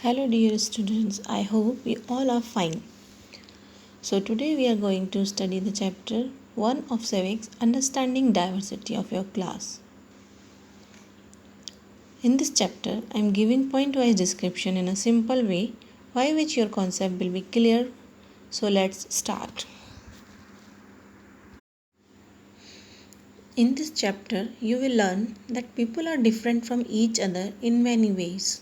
Hello, dear students. I hope you all are fine. So, today we are going to study the chapter 1 of Civics Understanding Diversity of your class. In this chapter, I am giving point wise description in a simple way by which your concept will be clear. So, let's start. In this chapter, you will learn that people are different from each other in many ways.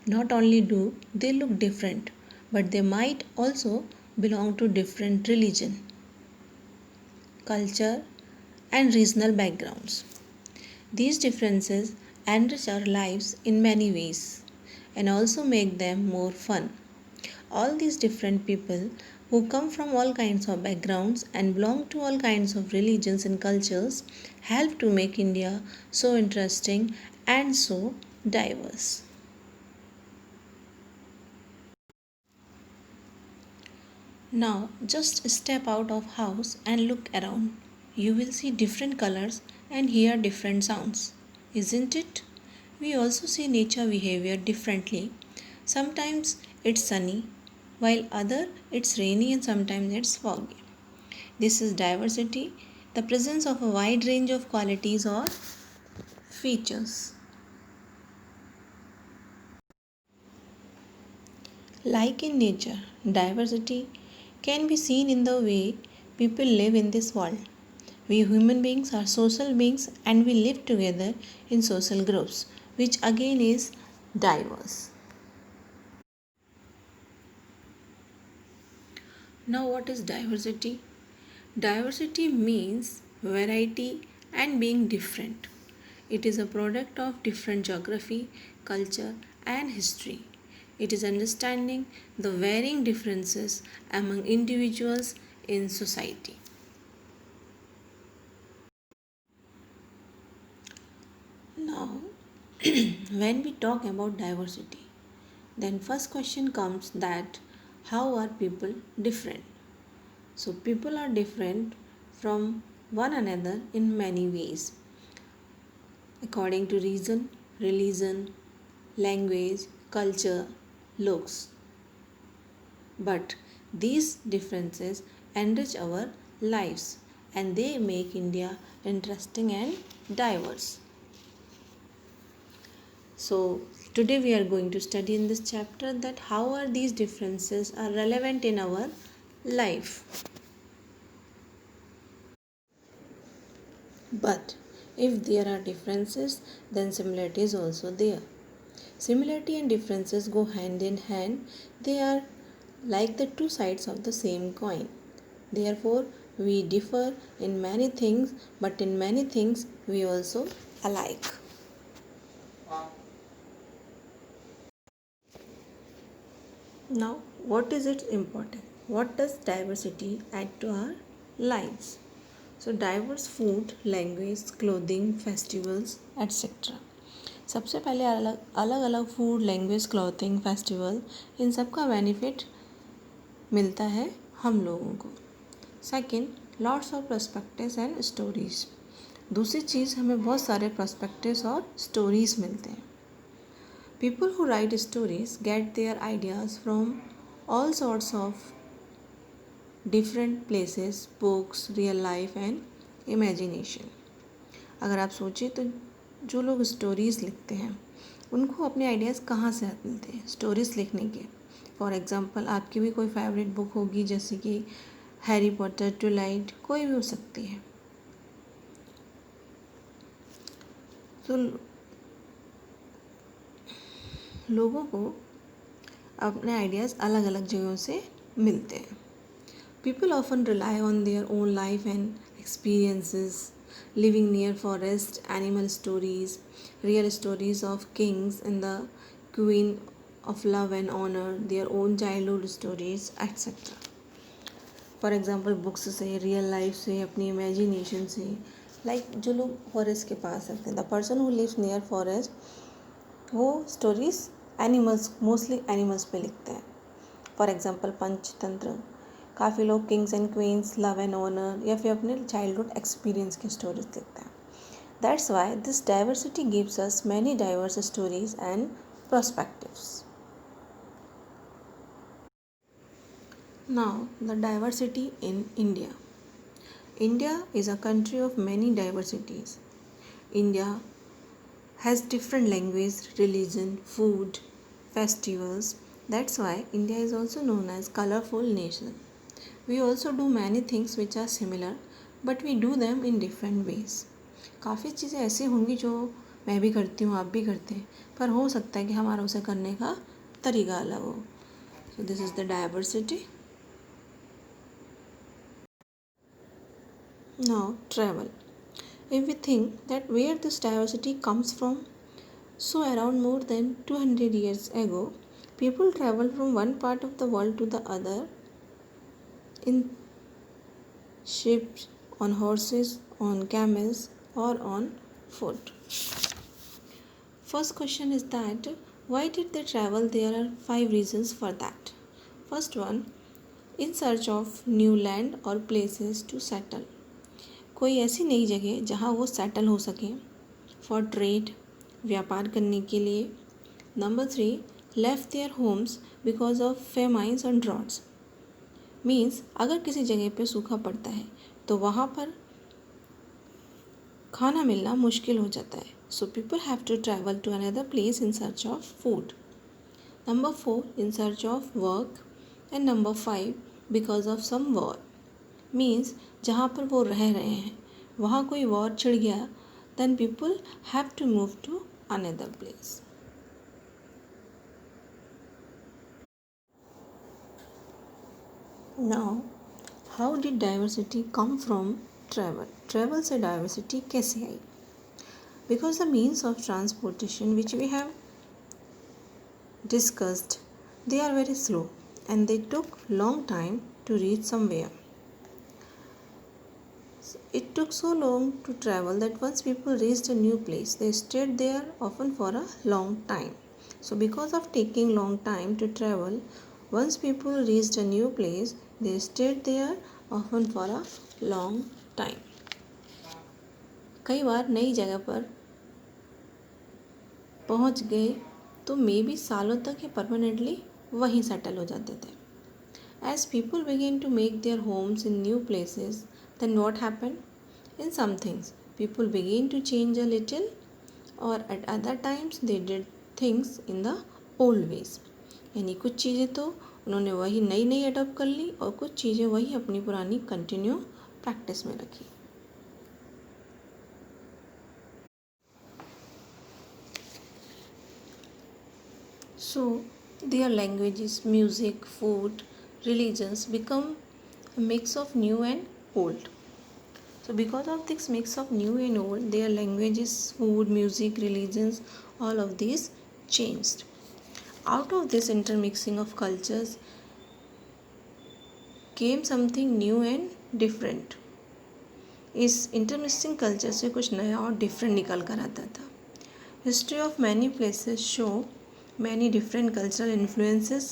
Not only do they look different, but they might also belong to different religion, culture, and regional backgrounds. These differences enrich our lives in many ways and also make them more fun. All these different people who come from all kinds of backgrounds and belong to all kinds of religions and cultures help to make India so interesting and so diverse. Now just step out of house and look around. You will see different colors and hear different sounds. Isn't it? We also see nature behavior differently. Sometimes it's sunny, while other it's rainy and sometimes it's foggy. This is diversity, the presence of a wide range of qualities or features. Like in nature, diversity can be seen in the way people live in this world. We human beings are social beings and we live together in social groups, which again is diverse. Now, what is diversity? Diversity means variety and being different. It is a product of different geography, culture, and history. It is understanding the varying differences among individuals in society. Now, when we talk about diversity, then first question comes that how are people different? So people are different from one another in many ways according to reason, religion, language, culture, looks. But these differences enrich our lives and they make India interesting and diverse. So today we are going to study in this chapter that how are these differences are relevant in our life. But if there are differences, then similarity is also there. Similarity and differences go hand in hand. They are like the two sides of the same coin. Therefore, we differ in many things, but in many things we also alike. Now, what is its importance? What does diversity add to our lives? So, diverse food, language, clothing, festivals, etc. सबसे पहले अलग अलग अलग food language clothing festival in सब का benefit मिलता है हम लोगों को. Second, lots of perspectives and stories. दूसरी चीज़, हमें बहुत सारे पर्सपेक्टिव्स और स्टोरीज मिलते हैं. People who write stories get their ideas from all sorts of different places, books, real life and imagination. अगर आप सोचें तो जो लोग स्टोरीज़ लिखते हैं उनको अपने आइडियाज़ कहाँ से मिलते हैं स्टोरीज़ लिखने के. फॉर एग्ज़ाम्पल, आपकी भी कोई फेवरेट बुक होगी जैसे कि हैरी पॉटर, ट्विलाइट, कोई भी हो सकती है. तो लोगों को अपने आइडियाज़ अलग अलग जगहों से मिलते हैं. People often rely on their own life and experiences, living near forest, animal stories, real stories of kings in the queen of love and honour, their own childhood stories etcetera. For example, books से, real life से, अपनी imagination से. Like जो लोग forest के पास रहते हैं, the person who lives near forest, वो स्टोरीज़ एनिमल्स, मोस्टली एनिमल्स पे लिखते हैं. For example, Panchatantra. काफ़ी लोग kings and queens, love and honour या फिर अपने चाइल्डहुड एक्सपीरियंस की स्टोरीज लिखते हैं. That's why this diversity gives us many diverse stories and perspectives. Now, the diversity in India. India is a country of many diversities. India has different language, religion, food, festivals. That's why India is also known as colorful nation. We also do many things which are similar, but we do them in different ways. काफ़ी चीज़ें ऐसी होंगी जो मैं भी करती हूँ, आप भी करते हैं, पर हो सकता है कि हमारा उसे करने का तरीका अलग हो. So this is the diversity. Now travel. If we think that where this diversity comes from, so around more than 200 years ago, people traveled from one part of the world to the other in ships, on horses, on camels, or on foot. First question is that why did they travel? There are 5 reasons for that. First one, in search of new land or places to settle. कोई ऐसी नई जगह जहाँ वो settle हो सके. For trade, व्यापार करने के लिए. Number 3, left their homes because of famines and droughts. Means अगर किसी जगह पे सूखा पड़ता है तो वहाँ पर खाना मिलना मुश्किल हो जाता है. So people have to travel to another place in search of food. Number 4, in search of work. And number 5, because of some war. Means जहाँ पर वो रह रहे हैं वहाँ कोई वॉर छिड़ गया, then people have to move to another place. Now how did diversity come from travel. Travel से डाइवर्सिटी कैसे आई? Because the means of transportation which we have discussed, they are very slow and they took long time to reach somewhere. It took so long to travel that once people reached a new place, they stayed there often for a long time. So because of taking long time to travel, once people reached a new place, they stayed there often for a long time. कई बार नई जगह पर पहुंच गए तो may be सालों तक ये परमानेंटली वहीं सेटल हो जाते थे. As people began to make their homes in new places, then what happened? In some things, people began to change a little, or at other times they did things in the old ways. यानी कुछ चीज़ें तो उन्होंने वही नई नई adopt कर ली और कुछ चीज़ें वही अपनी पुरानी कंटिन्यू प्रैक्टिस में रखी. So their languages, music, food, religions become a mix of new and old. So because of this mix of new and old, their languages, food, music, religions, all of these changed. Out of this intermixing of cultures came something new and different. इस intermixing culture से कुछ नया और different निकल कर आता था. History of many places show many different cultural influences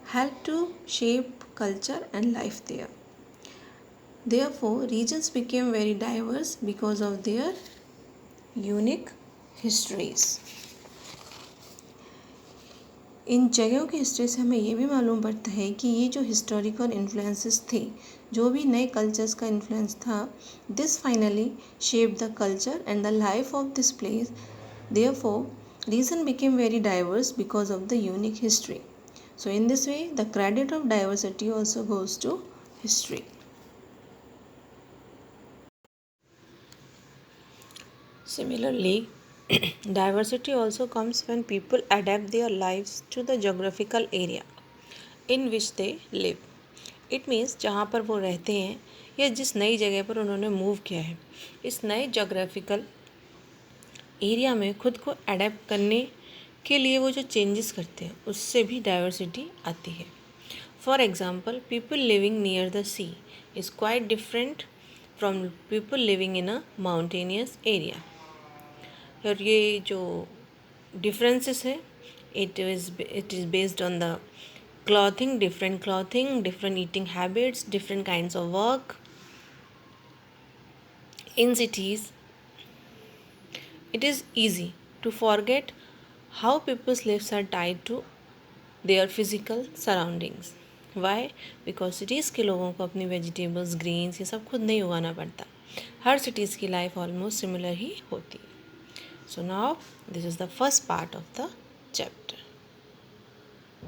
help to shape culture and life there. Therefore, regions became very diverse because of their unique histories. इन जगहों की हिस्ट्री से हमें ये भी मालूम पड़ता है कि ये जो हिस्टोरिकल इन्फ्लुएंसेस थे, जो भी नए कल्चर्स का इन्फ्लुएंस था, this finally shape the culture and the life of this place. Therefore, region became very diverse because of the unique history. So in this way, the credit of diversity also goes to history. Similarly, diversity also comes when people adapt their lives to the geographical area in which they live. It means जहाँ पर वो रहते हैं या जिस नई जगह पर उन्होंने मूव किया है, इस नए जोग्राफिकल एरिया में खुद को अडेप्ट करने के लिए वो जो चेंजेस करते हैं उससे भी डाइवर्सिटी आती है. For example, people living near the sea is quite different from people living in a mountainous area. और ये जो डिफरेंसेस है, it is based on the clothing, different eating habits, different kinds of work. In cities, it is easy to forget how people's lives are tied to their physical surroundings. Why? Because cities के लोगों को अपनी vegetables, grains ये सब खुद नहीं उगाना पड़ता. हर सिटीज़ की लाइफ ऑलमोस्ट सिमिलर ही होती है. So now this is the first part of the chapter.